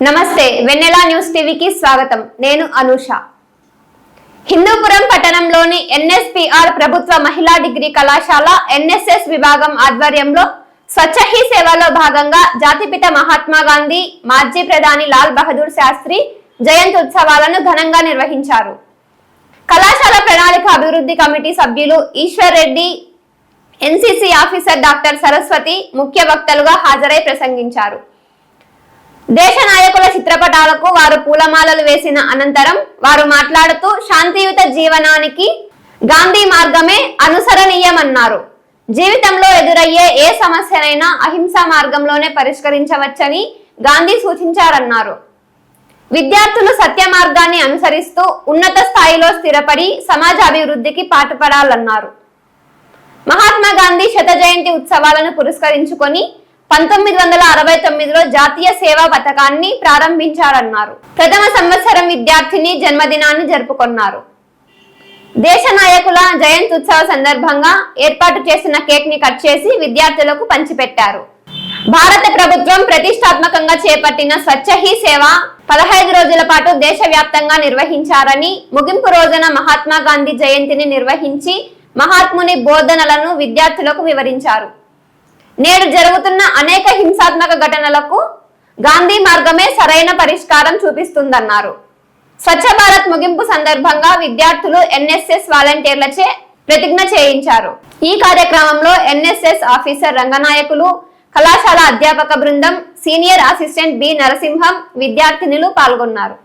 నమస్తే వెన్నెలా న్యూస్ టీవీకి స్వాగతం. నేను అనూష. హిందూపురం పట్టణంలోని ఎన్ఎస్పిఆర్ ప్రభుత్వ మహిళా డిగ్రీ కళాశాల ఎన్ఎస్ఎస్ విభాగం ఆధ్వర్యంలో స్వచ్ఛ హీ సేవలో భాగంగా జాతిపిత మహాత్మా గాంధీ, మాజీ ప్రధాని లాల్ బహదూర్ శాస్త్రి జయంతి ఉత్సవాలను ఘనంగా నిర్వహించారు. కళాశాల ప్రణాళిక అభివృద్ధి కమిటీ సభ్యులు Eshwar Reddy, NCC officer doctor Saraswati ముఖ్య వక్తలుగా హాజరై ప్రసంగించారు. దేశ నాయకుల చిత్రపటాలకు వారు పూలమాలలు వేసిన అనంతరం వారు మాట్లాడుతూ శాంతియుత జీవనానికి గాంధీ మార్గమే అనుసరణీయమన్నారు. జీవితంలో ఎదురయ్యే ఏ సమస్యనైనా అహింసా మార్గంలోనే పరిష్కరించవచ్చని గాంధీ సూచించారన్నారు. విద్యార్థులు సత్య మార్గాన్ని అనుసరిస్తూ ఉన్నత స్థాయిలో స్థిరపడి సమాజ అభివృద్ధికి పాటుపడాలన్నారు. మహాత్మా గాంధీ శత జయంతి ఉత్సవాలను పురస్కరించుకొని 1969లో జాతీయ సేవా పథకాన్ని ప్రారంభించారన్నారు. ప్రథమ సంవత్సరం విద్యార్థిని జన్మదినాన్ని జరుపుకున్నారు. దేశ నాయకుల జయంతి ఉత్సవ సందర్భంగా ఏర్పాటు చేసిన కేక్ ని కట్ చేసి విద్యార్థులకు పంచిపెట్టారు. భారత ప్రభుత్వం ప్రతిష్టాత్మకంగా చేపట్టిన స్వచ్ఛ హీ సేవ 15 రోజుల పాటు దేశవ్యాప్తంగా నిర్వహించారని, ముగింపు రోజున మహాత్మా గాంధీ జయంతిని నిర్వహించి మహాత్ముని బోధనలను విద్యార్థులకు వివరించారు. నేడు జరుగుతున్న అనేక హింసాత్మక ఘటనలకు గాంధీ మార్గమే సరైన పరిష్కారం చూపిస్తుందన్నారు. స్వచ్ఛ భారత్ ముగింపు సందర్భంగా విద్యార్థులు ఎన్ఎస్ఎస్ వాలంటీర్లచే ప్రతిజ్ఞ చేయించారు. ఈ కార్యక్రమంలో ఎన్ఎస్ఎస్ ఆఫీసర్ రంగనాయకులు, కళాశాల అధ్యాపక బృందం, సీనియర్ అసిస్టెంట్ బి నరసింహం, విద్యార్థినులు పాల్గొన్నారు.